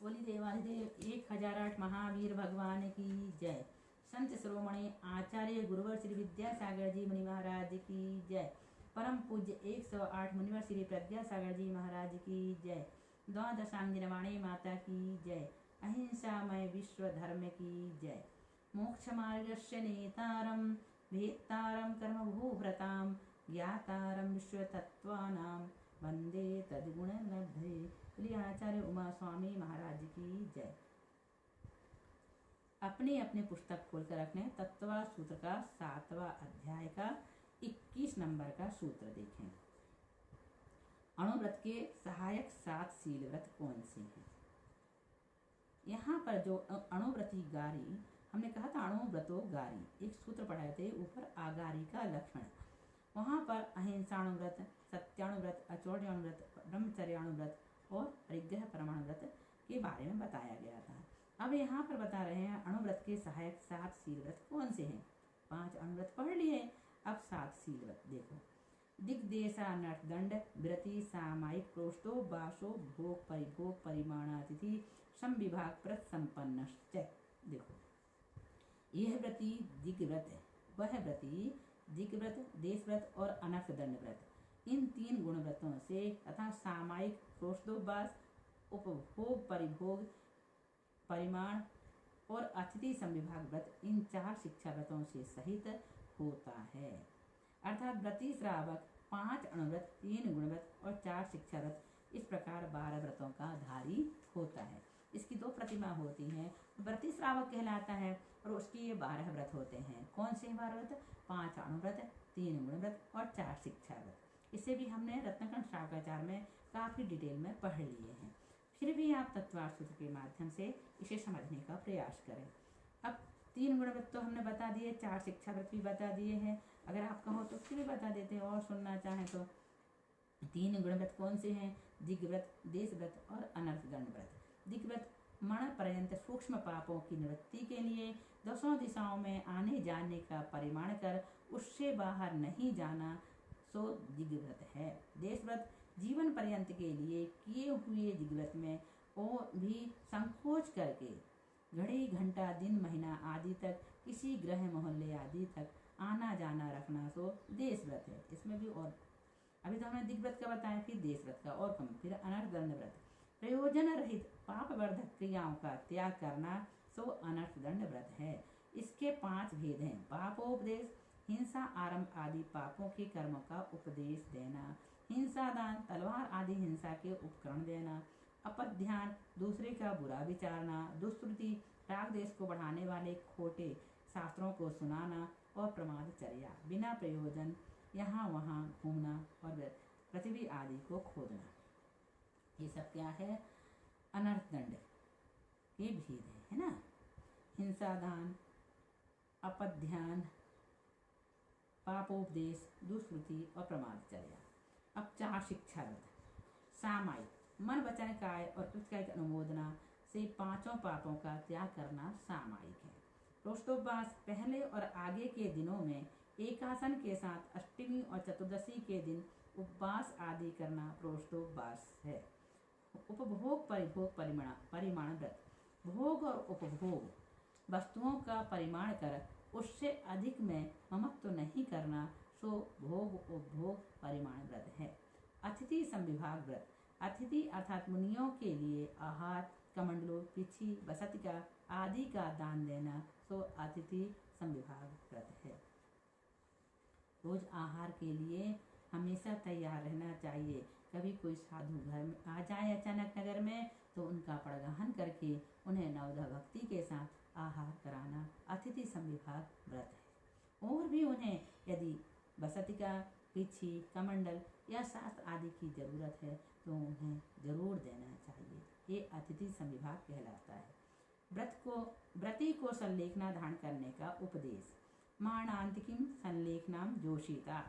बोली देवाधिदेव 1008 महावीर भगवान की जय। संत शिरोमणि आचार्य गुरुवर श्री विद्यासागर जी मुनि महाराज की जय। परम पूज्य 108 मुनिवर श्री प्रज्ञासागर जी महाराज की जय। द्वादशांगिनी माता की जय। अहिंसामय विश्व धर्म की जय। मोक्ष मार्गस्य नेतारं वेत्तारं कर्मभूभृतां ज्ञातारं विश्वतत्त्वानां वंदे तद्गुण लब्धे। बोलिए आचार्य उमा स्वामी महाराज की जय। अपने अपने पुस्तक खोलकर रखने तत्वा सूत्र का 7वां अध्याय का 21 नंबर का सूत्र देखें। अणुव्रत के सहायक 7 शील व्रत कौन से हैं? यहाँ पर जो अणुव्रती गारी, हमने कहा था अणुव्रतो गारी, एक सूत्र पढ़ाए थे ऊपर आगारी का लक्षण। वहाँ पर अहिंसाणुव्रत, सत्याणुव्रत, अचौर्याणुव्रत, ब्रह्मचर्याणुव्रत और परिग्रह परमाणुव्रत के बारे में बताया गया था। अब यहाँ पर बता रहे हैं अणुव्रत के सहायक 7 शील व्रत कौन से हैं। 5 अणुव्रत पढ़ लिए, अब 7 शील व्रत देखो। दिग्देशा नटदंड व्रति सामायिक प्रोष्टो बाशो भोग परिभोग परिमाणातिथि संविभाग व्रत संपन्न। देखो यह व्रति दिग्व्रत है, वह व्रति दिग्व्रत, देशव्रत और अनर्थदंड व्रत, इन 3 गुण व्रतों से तथा सामायिक प्रोष्टोबास, उपभोग परिभोग परिमाण और अतिथि संविभाग व्रत, इन 4 शिक्षा व्रतों से सहित होता है। अर्थात व्रती श्रावक 5 अणुव्रत, 3 गुणव्रत और 4 शिक्षा व्रत, इस प्रकार 12 व्रतों का धारी होता है। इसकी 2 प्रतिमा होती हैं, व्रती श्रावक कहलाता है और उसके ये 12 व्रत होते हैं। कौन से 12 व्रत? 5 अणुव्रत, 3 गुणव्रत और 4 शिक्षा व्रत। इसे भी हमने रत्नकण श्रावकाचार में काफी डिटेल में पढ़ लिए हैं। फिर भी आप तत्वार्थ सूत्र के माध्यम से इसे समझने का प्रयास करें। अब 3 गुणव्रत तो हमने बता दिए, 4 शिक्षा व्रत भी बता दिए हैं। अगर आप कहो तो फिर भी बता देते हैं और सुनना चाहें तो 3 गुणव्रत कौन से हैं? दिग्व्रत, देशव्रत और अनर्थदंड व्रत। दिग्व्रत मण पर्यंत सूक्ष्म पापों की निवृत्ति के लिए 10 दिशाओं में आने जाने का परिमाण कर उससे बाहर नहीं जाना, सो दिग्व्रत है। देशव्रत जीवन पर्यंत के लिए किए हुए दिग्व्रत में और भी संकोच करके घड़ी घंटा दिन महीना आदि तक किसी ग्रह मोहल्ले आदि तक आना जाना रखना, सो देशव्रत है। इसमें भी और अभी तो हमने दिग्व्रत का बताया, फिर देशव्रत का और कम, फिर अनर्थदंड व्रत, प्रयोजन रहित पाप वर्धक क्रियाओं का त्याग करना, सो अनर्थदंड व्रत है। इसके 5 भेद हैं। पापोपदेश, हिंसा आरंभ आदि पापों के कर्मों का उपदेश देना, हिंसा दान, तलवार आदि हिंसा के उपकरण देना, अपध्यान, दूसरे का बुरा विचारना, दुष्कृति, राग देश को बढ़ाने वाले खोटे शास्त्रों को सुनाना और प्रमादचर्या, बिना प्रयोजन यहाँ वहाँ घूमना और पृथ्वी आदि को खोदना, ये सब क्या है? अनर्थदंड के भेद है ना। हिंसा दान, अपध्यान, पापोपदेश, दुष्कृति और प्रमादचर्या। अब 4 शिक्षा व्रत। सामायिक, मन वचन काय और कृत्य की अनुमोदना से 5 पापों का त्याग करना सामायिक है। प्रोष्टोपवास, पहले और आगे के दिनों में एकासन के साथ अष्टमी और चतुर्दशी के दिन उपवास आदि करना प्रोष्टोपवास है। उपभोग परिभोग परिमाण व्रत, भोग और उपभोग वस्तुओं का परिमाण कर उससे अधिक में ममत्व नहीं करना, सो भोग उपभोग परिमाण व्रत है। अतिथि संविभाग व्रत, अतिथि अर्थात मुनियों के लिए आहार, कमंडलों, पिछी, बसतिका आदि का दान देना, सो अतिथि संविभाग व्रत है। रोज आहार के लिए हमेशा तैयार रहना चाहिए। कभी कोई साधु घर में आ जाए अचानक नगर में, तो उनका पड़गाहन करके उन्हें नवधा भक्ति के साथ आहार कराना अतिथि संविभाग व्रत है। और भी उन्हें यदि बसतिका, पिछी, कमंडल या शास्त्र आदि की जरूरत है तो उन्हें जरूर देना चाहिए। ये अतिथि संविभाग कहलाता है। व्रती को संलेखना धारण करने का उपदेश। मारणांतिकीम संलेखनाम जोशिता,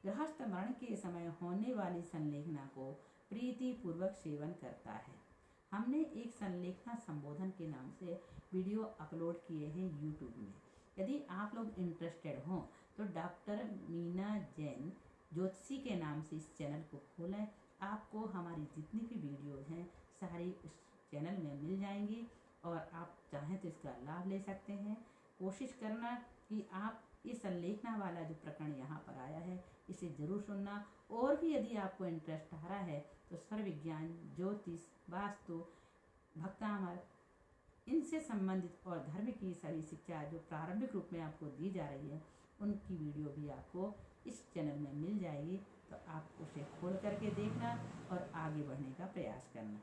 गृहस्थ मरण के समय होने वाली संलेखना को प्रीति पूर्वक सेवन करता है। हमने एक संलेखना संबोधन के नाम से वीडियो अपलोड किए हैं यूट्यूब में। यदि आप लोग इंटरेस्टेड हों तो डॉक्टर मीना जैन ज्योतिषी के नाम से इस चैनल को खोलें। आपको हमारी जितनी भी वीडियोज हैं सारी इस चैनल में मिल जाएंगी और आप चाहें तो इसका लाभ ले सकते हैं। कोशिश करना कि आप इस संलेखना वाला जो प्रकरण यहाँ पर आया है इसे जरूर सुनना। और भी यदि आपको इंटरेस्ट आ रहा है तो स्वर विज्ञान, ज्योतिष, वास्तु, भक्तामर, इनसे संबंधित और धर्म की सभी शिक्षा जो प्रारंभिक रूप में आपको दी जा रही है उनकी वीडियो भी आपको इस चैनल में मिल जाएगी। तो आप उसे खोल करके देखना और आगे बढ़ने का प्रयास करना।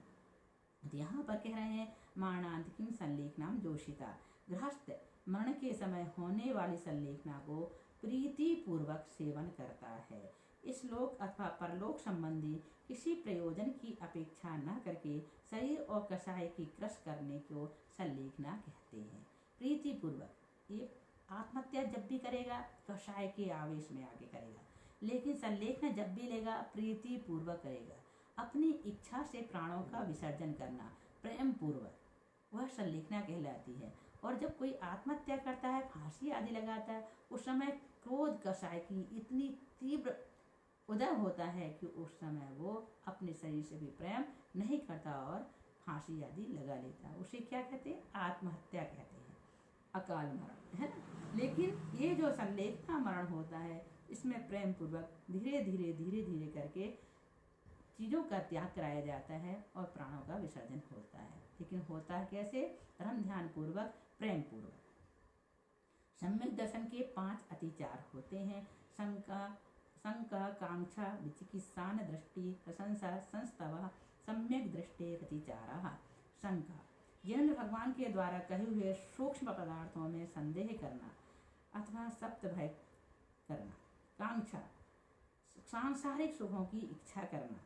तो यहाँ पर कह रहे हैं मारणांत किम संलेखनाम जोशिता, गृहस्थ मरण के समय होने वाली संलेखना को प्रीति पूर्वक सेवन करता है। इस लोक अथवा परलोक संबंधी किसी प्रयोजन की अपेक्षा न करके शरीर और कषाय की कृष करने को संलेखना कहते हैं। प्रीति पूर्वक, ये आत्महत्या जब भी करेगा कषाय के आवेश में आके करेगा, लेकिन संलेखना जब भी लेगा प्रीति पूर्वक करेगा। अपनी इच्छा से प्राणों का विसर्जन करना प्रेम पूर्वक, वह संलेखना कहलाती है। और जब कोई आत्महत्या करता है, फांसी आदि लगाता है, उस समय क्रोध कषाय की इतनी तीव्र उदय होता है कि उस समय वो अपने शरीर से भी प्रेम नहीं करता और फांसी आदि लगा लेता है। उसे क्या कहते हैं? आत्महत्या कहते हैं, अकाल मरण, है ना। लेकिन ये जो संलेखना मरण होता है इसमें प्रेम पूर्वक धीरे धीरे धीरे धीरे करके चीज़ों का त्याग कराया जाता है और प्राणों का विसर्जन होता है। लेकिन होता है कैसे? परम ध्यान पूर्वक, प्रेम पूर्वक। सम्यक दर्शन के 5 अतिचार होते हैं। शंका, कांक्षा, विचिकित्सान, दृष्टि, प्रशंसा, संस्तव, सम्यक दृष्टि अतिचारा। शंका, जिनेंद्र भगवान के द्वारा कहे हुए सूक्ष्म पदार्थों में संदेह करना अथवा सप्त भय करना। कांक्षा, सांसारिक सुखों की इच्छा करना।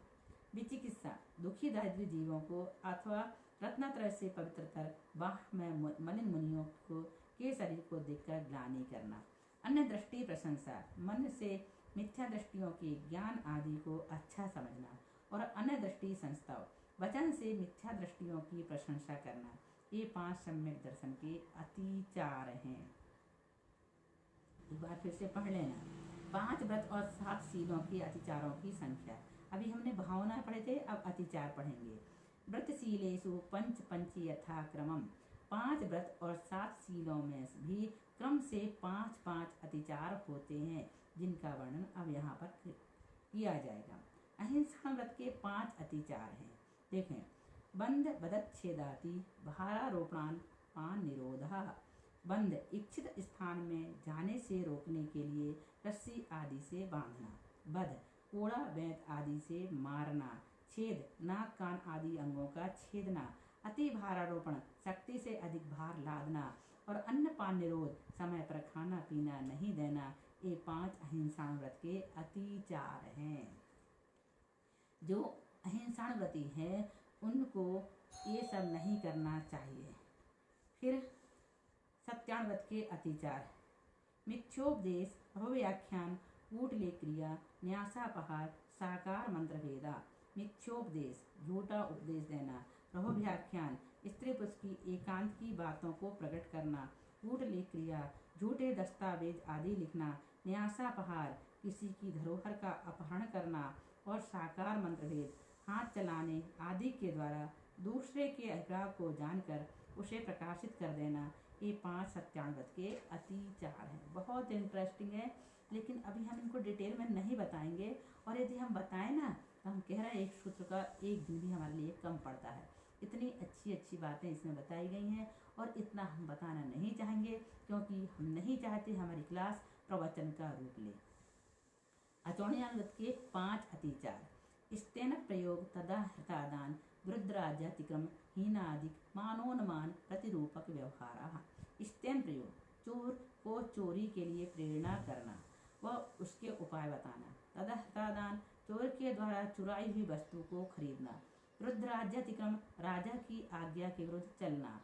विचिकित्सा, दुखी दारिद्र्य जीवों को अथवा रत्नत्रय से पवित्र कर वाह में मलिन मुनियों को के शरीर को देखकर ग्लानि करना। अन्य दृष्टि, प्रशंसा, मन से मिथ्या दृष्टियों के ज्ञान आदि को अच्छा समझना। और अन्य दृष्टि, संस्तव, वचन से मिथ्या दृष्टियों की प्रशंसा करना। ये 5 सम्यक दर्शन के अतिचार हैं। एक बार फिर से पढ़ लेना। 5 व्रत और 7 शीलों के अतिचारों की संख्या। अभी हमने भावना पढ़े थे, अब अतिचार पढ़ेंगे। व्रतशीलेषु पंच यथा क्रमम। 5 व्रत और 7 शीलों में भी क्रम से 5 अतिचार होते हैं, जिनका वर्णन अब यहाँ पर किया जाएगा। अहिंसा व्रत के 5 अतिचार हैं। देखें, बंध बदच्छेदाति, भारारोपणान, पान निरोधा। बंध, इच्छित स्थान में जाने से रोकने के लिए रस्सी आदि से बांधना। बध, कोड़ा बेंत आदि से मारना। छेद, नाक कान आदि अंगों का छेदना। अति भारारोपण, शक्ति से अधिक भार लादना। और अन्नपान निरोध, समय पर खाना पीना नहीं देना। ये 5 अहिंसा व्रत के अतिचार हैं। जो अहिंसा व्रती है उनको ये सब नहीं करना चाहिए। फिर सत्यान व्रत के अतिचार। मिथ्योपदेश, अव्याख्यान, कूटलेख क्रिया, न्यासापहार, साकार मंत्र भेदा। मिथ्योपदेश, झूठा उपदेश देना। रहोव्याख्यान, स्त्री पुरुष की एकांत की बातों को प्रकट करना। कूटलेख क्रिया, झूठे दस्तावेज आदि लिखना। न्यासापहार, किसी की धरोहर का अपहरण करना। और साकार मंत्र भेद, हाथ चलाने आदि के द्वारा दूसरे के अभिप्राय को जानकर उसे प्रकाशित कर देना। ये 5 सत्यान व्रत के अतिचार हैं। बहुत इंटरेस्टिंग है, लेकिन अभी हम इनको डिटेल में नहीं बताएंगे। और यदि हम बताएं ना तो हम कह रहे हैं एक सूत्र का एक दिन भी हमारे लिए कम पड़ता है। इतनी अच्छी अच्छी बातें इसमें बताई गई हैं और इतना हम बताना नहीं चाहेंगे, क्योंकि हम नहीं चाहते हमारी क्लास प्रवचन का रूप ले। अचौड़ियान व्रत के 5 अतिचार। स्तेन प्रयोग, तदा हृतादान, वृद्धराज्यातिक्रम, हीनादिक, मानोन्मान, प्रतिरूपक व्यवहार। स्तेन प्रयोग, चोर को चोरी के लिए प्रेरणा करना व उसके उपाय बताना। तदा हृतादान, चोर के द्वारा चुराई हुई वस्तु को खरीदना। वृद्धराज्यातिक्रम, राजा की आज्ञा के विरुद्ध चलना,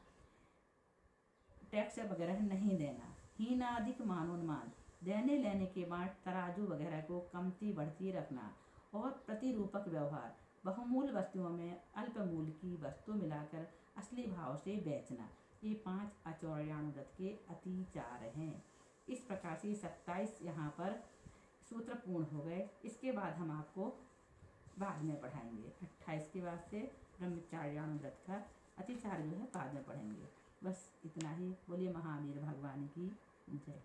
टैक्स वगैरह नहीं देना। हीनादिक, मानोन्मान, देने लेने के बाद तराजू वगैरह को कमती बढ़ती रखना। और प्रतिरूपक व्यवहार, बहुमूल्य वस्तुओं में अल्प मूल्य की वस्तु मिलाकर असली भाव से बेचना। ये 5 अचौड़ियान व्रत के अतिचार हैं। इस प्रकार से 27 यहाँ पर सूत्र पूर्ण हो गए। इसके बाद हम आपको बाद में पढ़ाएंगे। 28 के बाद से ब्रह्मचार्यान व्रत का अतिचार जो है बाद में पढ़ेंगे। बस इतना ही। बोलिए महावीर भगवान की जय।